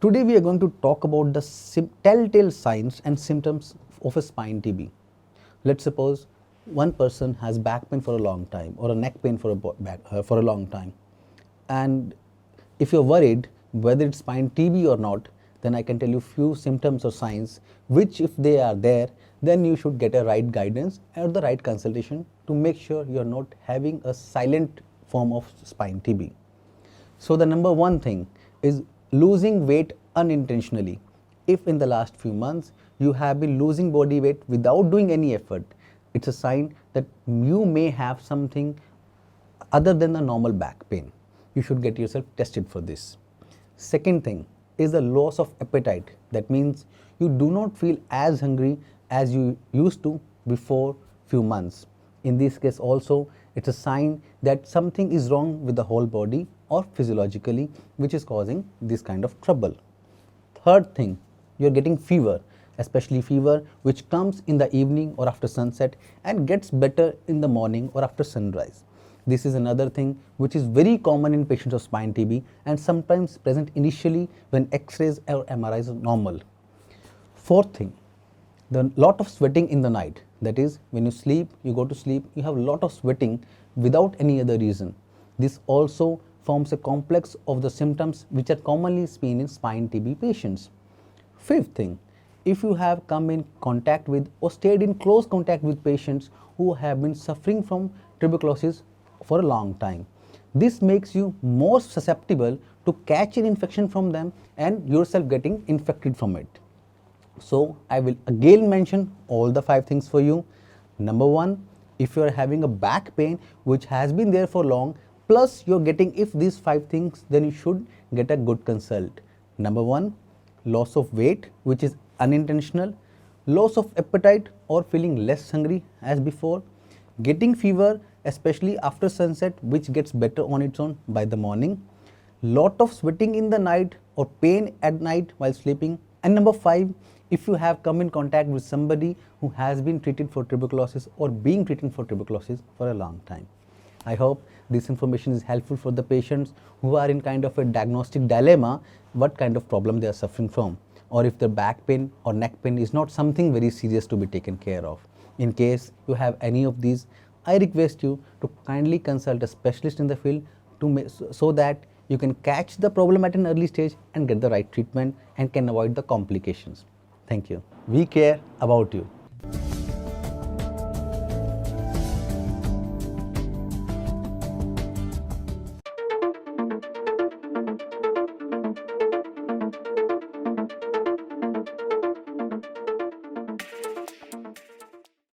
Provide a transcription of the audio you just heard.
Today we are going to talk about the telltale signs and symptoms of a spine TB. Let's suppose one person has back pain for a long time or a neck pain for a long time, and if you're worried whether it's spine TB or not, then I can tell you few symptoms or signs which, if they are there, then you should get a right guidance or the right consultation to make sure you're not having a silent form of spine TB. So the number one thing is losing weight unintentionally. If in the last few months you have been losing body weight without doing any effort, it's a sign that you may have something other than the normal back pain. You should get yourself tested for this. Second thing is the loss of appetite. That means you do not feel as hungry as you used to before few months. In this case also, it's a sign that something is wrong with the whole body or physiologically, which is causing this kind of trouble. Third thing, you're getting fever, especially fever which comes in the evening or after sunset and gets better in the morning or after sunrise. This is another thing which is very common in patients of spine TB and sometimes present initially when X-rays or MRIs are normal. Fourth thing, the lot of sweating in the night. That is, when you sleep, you go to sleep, you have a lot of sweating without any other reason. This also forms a complex of the symptoms which are commonly seen in spine TB patients. Fifth thing, if you have come in contact with or stayed in close contact with patients who have been suffering from tuberculosis for a long time, this makes you more susceptible to catch an infection from them and yourself getting infected from it. So I will again mention all the 5 things for you. Number 1, if you are having a back pain which has been there for long, plus you're getting if these 5 things, then you should get a good consult. Number 1, loss of weight which is unintentional, loss of appetite or feeling less hungry as before, getting fever especially after sunset which gets better on its own by the morning, lot of sweating in the night or pain at night while sleeping, and number 5, if you have come in contact with somebody who has been treated for tuberculosis or being treated for tuberculosis for a long time. I hope this information is helpful for the patients who are in kind of a diagnostic dilemma, what kind of problem they are suffering from, or if their back pain or neck pain is not something very serious to be taken care of. In case you have any of these, I request you to kindly consult a specialist in the field so that you can catch the problem at an early stage and get the right treatment and can avoid the complications. Thank you. We care about you.